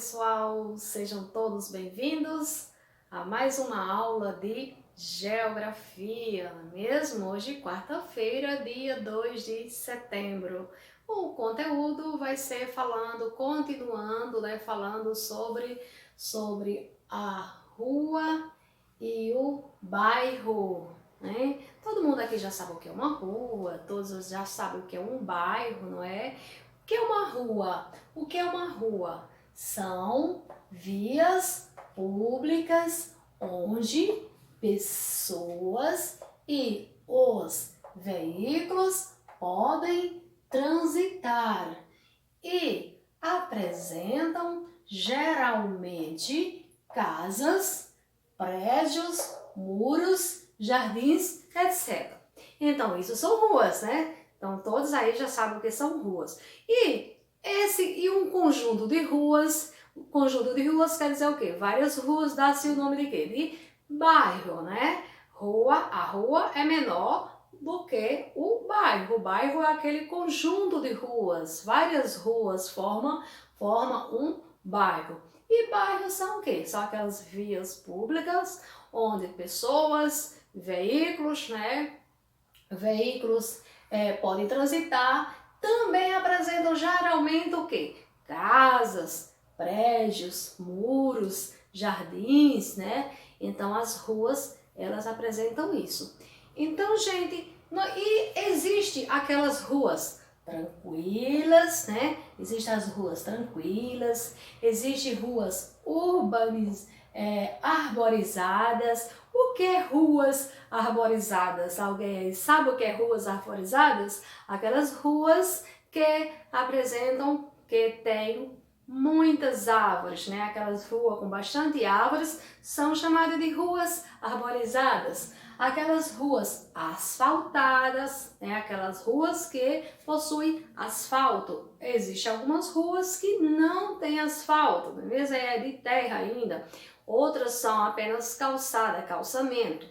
pessoal, sejam todos bem-vindos a mais uma aula de Geografia, não é mesmo? Hoje, quarta-feira, dia 2 de setembro. O conteúdo vai ser continuando, né, falando sobre a rua e o bairro, né? Todo mundo aqui já sabe o que é uma rua, todos já sabem o que é um bairro, não é? O que é uma rua? O que é uma rua? São vias públicas onde pessoas e os veículos podem transitar e apresentam geralmente casas, prédios, muros, jardins, etc. Então, isso são ruas, né? Então, todos aí já sabem o que são ruas. E um conjunto de ruas, quer dizer o quê? Várias ruas dá-se o nome de quê? De bairro, né? A rua é menor do que o bairro. O bairro é aquele conjunto de ruas. Várias ruas formam um bairro. E bairros são o quê? São aquelas vias públicas onde pessoas, veículos, né? Podem transitar. Também apresentam geralmente o quê? Casas, prédios, muros, jardins, né? Então as ruas, elas apresentam isso. Então, gente, existe aquelas ruas tranquilas, né? Existem as ruas tranquilas, existem ruas arborizadas. O que é ruas arborizadas? Alguém aí sabe o que é ruas arborizadas? Aquelas ruas que apresentam, que tem muitas árvores, né? Aquelas ruas com bastante árvores são chamadas de ruas arborizadas. Aquelas ruas asfaltadas, né? Aquelas ruas que possuem asfalto. Existem algumas ruas que não têm asfalto, não é mesmo? É de terra ainda. Outras são apenas calçada, calçamento.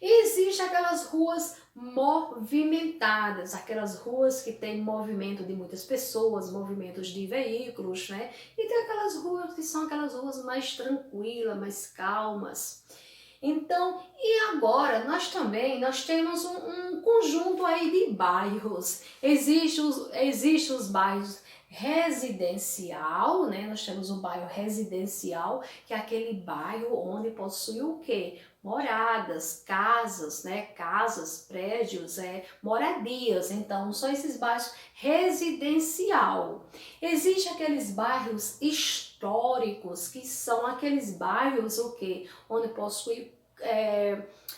E existem aquelas ruas movimentadas, aquelas ruas que tem movimento de muitas pessoas, movimentos de veículos, né? E tem aquelas ruas que são aquelas ruas mais tranquilas, mais calmas. Então, e agora nós temos um conjunto aí de bairros. Existem os bairros residencial, né? Nós temos o bairro residencial, que é aquele bairro onde possui o quê? Moradas, casas, né? Casas, prédios, moradias. Então, são esses bairros residencial. Existem aqueles bairros históricos, que são aqueles bairros o quê? Onde possui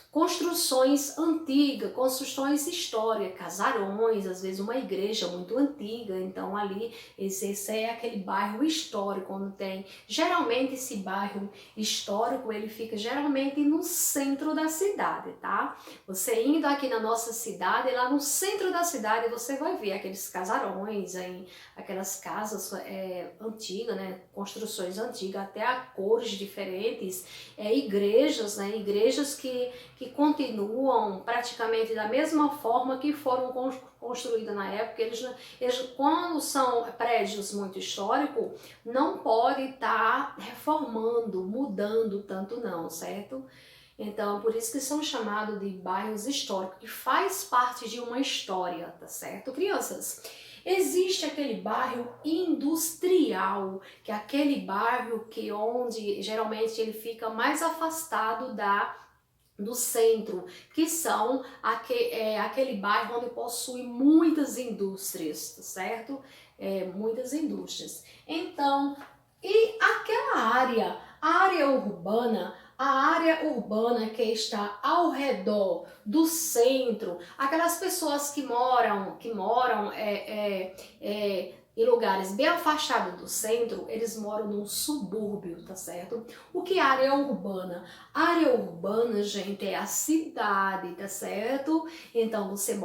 construções antigas, construções históricas, casarões, às vezes uma igreja muito antiga. Então ali esse é aquele bairro histórico onde tem, geralmente esse bairro histórico ele fica geralmente no centro da cidade, tá? Você indo aqui na nossa cidade, lá no centro da cidade você vai ver aqueles casarões, aquelas casas antigas, né? Construções antigas, até a cores diferentes, igrejas, né? Igrejas que continuam praticamente da mesma forma que foram construídas na época. Eles, quando são prédios muito históricos, não pode estar reformando, mudando tanto não, certo? Então, por isso que são chamados de bairros históricos, que faz parte de uma história, tá certo, crianças? Existe aquele bairro industrial, que é aquele bairro onde geralmente ele fica mais afastado do centro, que são aquele bairro onde possui muitas indústrias, tá certo? Muitas indústrias. Então, e aquela área, a área urbana que está ao redor do centro, aquelas pessoas que moram em lugares bem afastados do centro, eles moram num subúrbio, tá certo? O que é área urbana? Área urbana, gente, é a cidade, tá certo? Então, você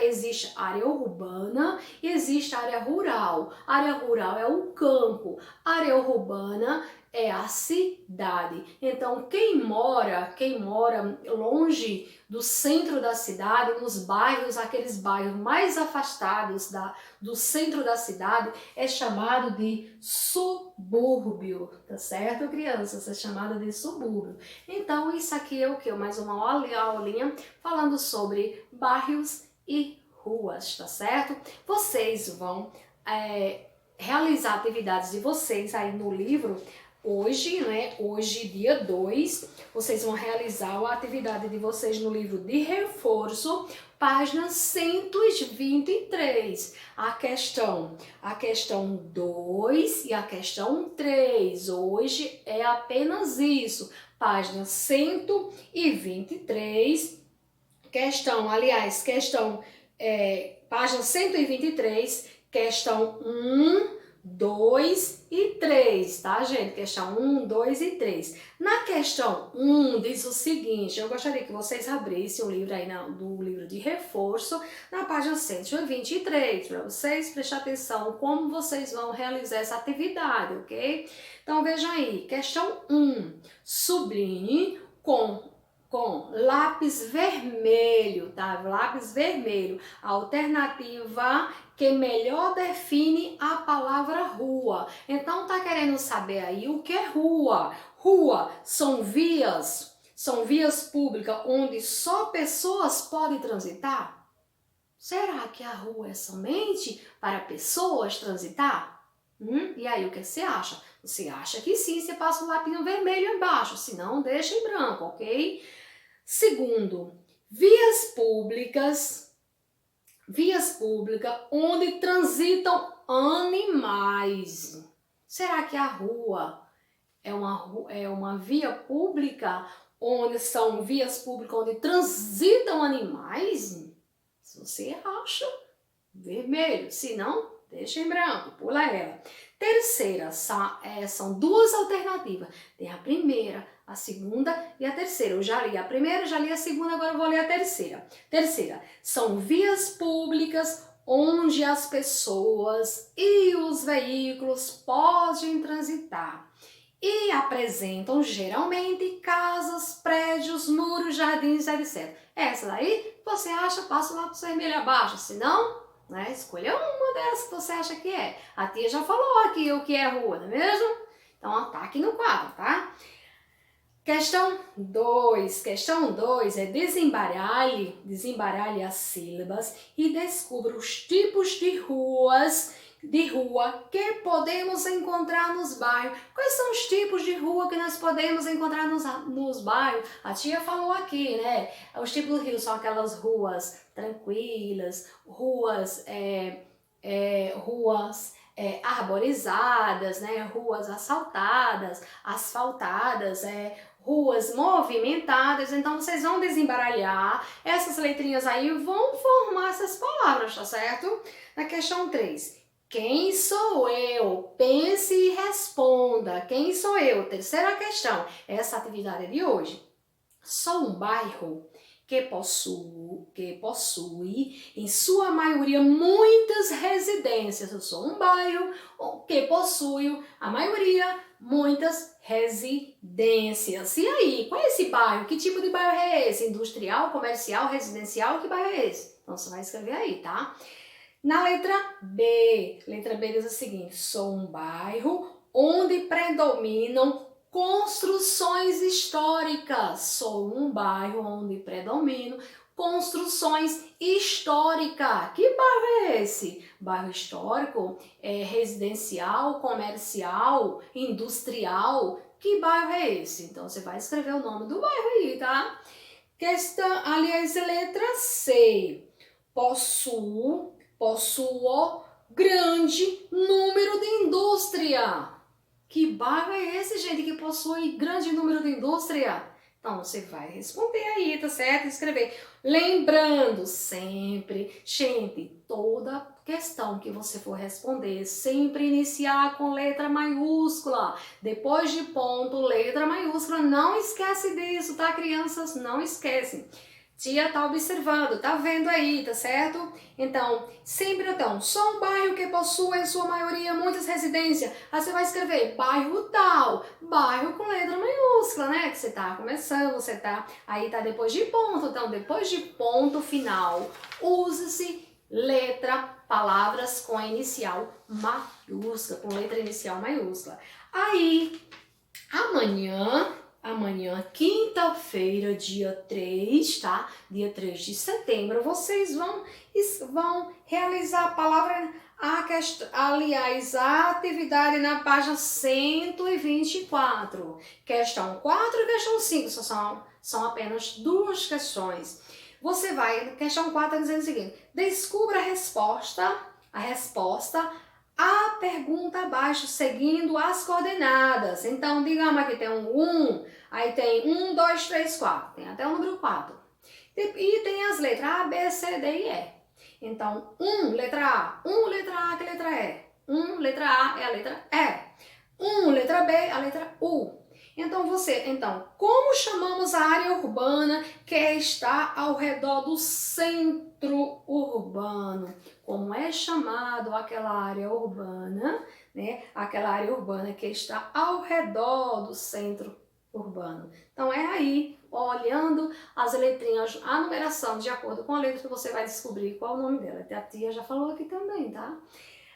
existe área urbana e existe área rural. Área rural é o campo, área urbana é a cidade. Então, quem mora longe do centro da cidade, nos bairros, aqueles bairros mais afastados do centro da cidade, cidade é chamado de subúrbio, tá certo, crianças? É chamado de subúrbio. Então, isso aqui é o que? Mais uma aulinha falando sobre bairros e ruas, tá certo? Vocês vão realizar atividades de vocês aí no livro. Hoje, né? Hoje, dia 2, vocês vão realizar a atividade de vocês no livro de reforço, página 123. A questão 2 e a questão 3. Hoje é apenas isso. Página 123. Página 123, questão 1, 2 e 3, tá, gente? Questão 1, 2 e 3. Na questão 1 diz o seguinte, eu gostaria que vocês abrissem o livro aí do livro de reforço, na página 123, para vocês prestarem atenção como vocês vão realizar essa atividade, ok? Então, vejam aí, questão 1, sublinhe com lápis vermelho, tá? Lápis vermelho, a alternativa que melhor define a palavra rua. Então, tá querendo saber aí o que é rua? Rua são vias públicas onde só pessoas podem transitar? Será que a rua é somente para pessoas transitar? E aí, o que você acha? Você acha que sim, você passa o lápis vermelho embaixo, se não, deixa em branco, ok? Segundo, vias públicas onde transitam animais. Será que a rua é uma via pública onde são vias públicas onde transitam animais? Se você acha, vermelho. Se não, deixa em branco, pula ela. Terceira, são duas alternativas. Tem a primeira, a segunda e a terceira. Eu já li a primeira, já li a segunda, agora eu vou ler a terceira. Terceira, são vias públicas onde as pessoas e os veículos podem transitar e apresentam geralmente casas, prédios, muros, jardins, etc. Essa daí, você acha, passa o lápis vermelho abaixo, se não, né, escolha uma dessas que você acha que é. A tia já falou aqui o que é rua, não é mesmo? Então, tá aqui no quadro, tá? Questão 2. Questão 2 é desembaralhe as sílabas e descubra os tipos de rua que podemos encontrar nos bairros. Quais são os tipos de rua que nós podemos encontrar nos bairros? A tia falou aqui, né? Os tipos do rio são aquelas ruas tranquilas, ruas arborizadas, né? Ruas asfaltadas, ruas movimentadas. Então, vocês vão desembaralhar essas letrinhas aí e vão formar essas palavras, tá certo? Na questão 3. Quem sou eu? Pense e responda. Quem sou eu? Terceira questão. Essa atividade de hoje. Sou um bairro que possui, em sua maioria, muitas residências. Eu sou um bairro que possui, a maioria, muitas residências. E aí, qual é esse bairro? Que tipo de bairro é esse? Industrial, comercial, residencial? Que bairro é esse? Então, você vai escrever aí, tá? Na letra B diz o seguinte, sou um bairro onde predominam construções históricas. Sou um bairro onde predominam construções históricas. Que bairro é esse? Bairro histórico? Residencial, comercial, industrial? Que bairro é esse? Então, você vai escrever o nome do bairro aí, tá? Letra C. Possuo grande número de indústria. Que bairro é esse, gente, que possui grande número de indústria? Então, você vai responder aí, tá certo? Escrever. Lembrando sempre, gente, toda questão que você for responder, sempre iniciar com letra maiúscula. Depois de ponto, letra maiúscula. Não esquece disso, tá, crianças? Não esquecem. Tia tá observando, tá vendo aí, tá certo? Então, sempre só um bairro que possui em sua maioria muitas residências. Aí você vai escrever bairro tal, bairro com letra maiúscula, né? Que você tá começando, aí tá depois de ponto. Então, depois de ponto final, use-se letra, palavras com a inicial maiúscula, com letra inicial maiúscula. Aí, amanhã, quinta-feira, dia 3, tá? Dia 3 de setembro, vocês vão realizar a palavra, aliás, a atividade na página 124. Questão 4 e questão 5, são apenas 2 questões. Você vai, questão 4 dizendo o seguinte: descubra a resposta à pergunta abaixo, seguindo as coordenadas. Então, digamos aqui tem um 1, aí tem 1, 2, 3, 4, tem até o número 4. E tem as letras A, B, C, D e E. Então, letra A, que letra E? Letra A é a letra E. Letra B, a letra U. Então, como chamamos a área urbana que está ao redor do centro urbano? Como é chamado aquela área urbana, né? Aquela área urbana que está ao redor do centro urbano. Então, é aí, olhando as letrinhas, a numeração de acordo com a letra, que você vai descobrir qual o nome dela. A tia já falou aqui também, tá?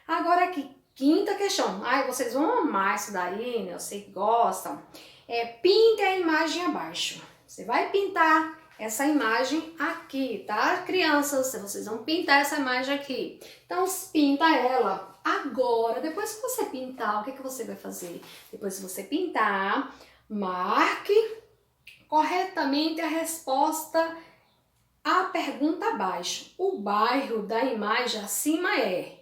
Agora aqui, quinta questão. Ai, vocês vão amar isso daí, né? Eu sei que gostam. Pinte a imagem abaixo. Você vai pintar essa imagem aqui, tá? Crianças, vocês vão pintar essa imagem aqui. Então, pinta ela. Agora, depois que você pintar, o que você vai fazer? Depois que você pintar, marque corretamente a resposta à pergunta abaixo. O bairro da imagem acima é...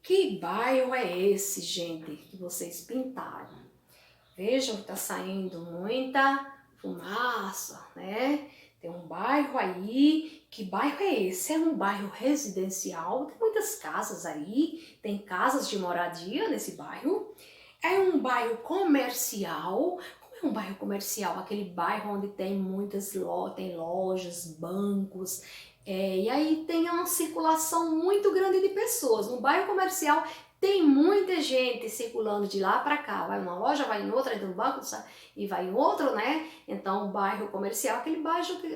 Que bairro é esse, gente, que vocês pintaram? Vejam que tá saindo muita fumaça, né? Tem um bairro aí. Que bairro é esse? É um bairro residencial. Tem muitas casas aí. Tem casas de moradia nesse bairro. É um bairro comercial. Como é um bairro comercial? Aquele bairro onde tem muitas lojas, bancos. E aí tem uma circulação muito grande de pessoas. No bairro comercial tem muita gente circulando de lá para cá. Vai numa loja, vai em outra, entra no banco e vai em outro, né? Então, o bairro comercial, aquele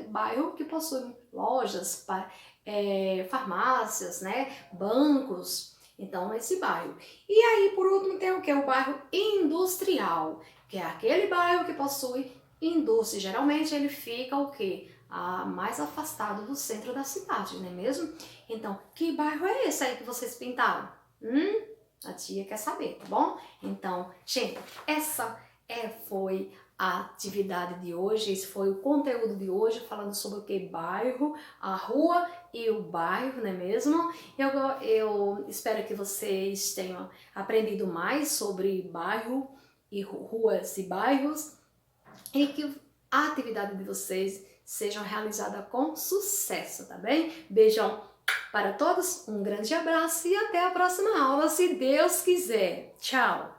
bairro que possui lojas, farmácias, né? Bancos. Então, esse bairro. E aí, por último, tem o que? O bairro industrial, que é aquele bairro que possui indústria. Geralmente, ele fica o quê? Mais afastado do centro da cidade, não é mesmo? Então, que bairro é esse aí que vocês pintaram? A tia quer saber, tá bom? Então, gente, essa foi a atividade de hoje, esse foi o conteúdo de hoje, falando sobre o que? Bairro, a rua e o bairro, não é mesmo? Eu espero que vocês tenham aprendido mais sobre bairro e ruas e bairros e que a atividade de vocês seja realizada com sucesso, tá bem? Beijão para todos, um grande abraço e até a próxima aula, se Deus quiser. Tchau!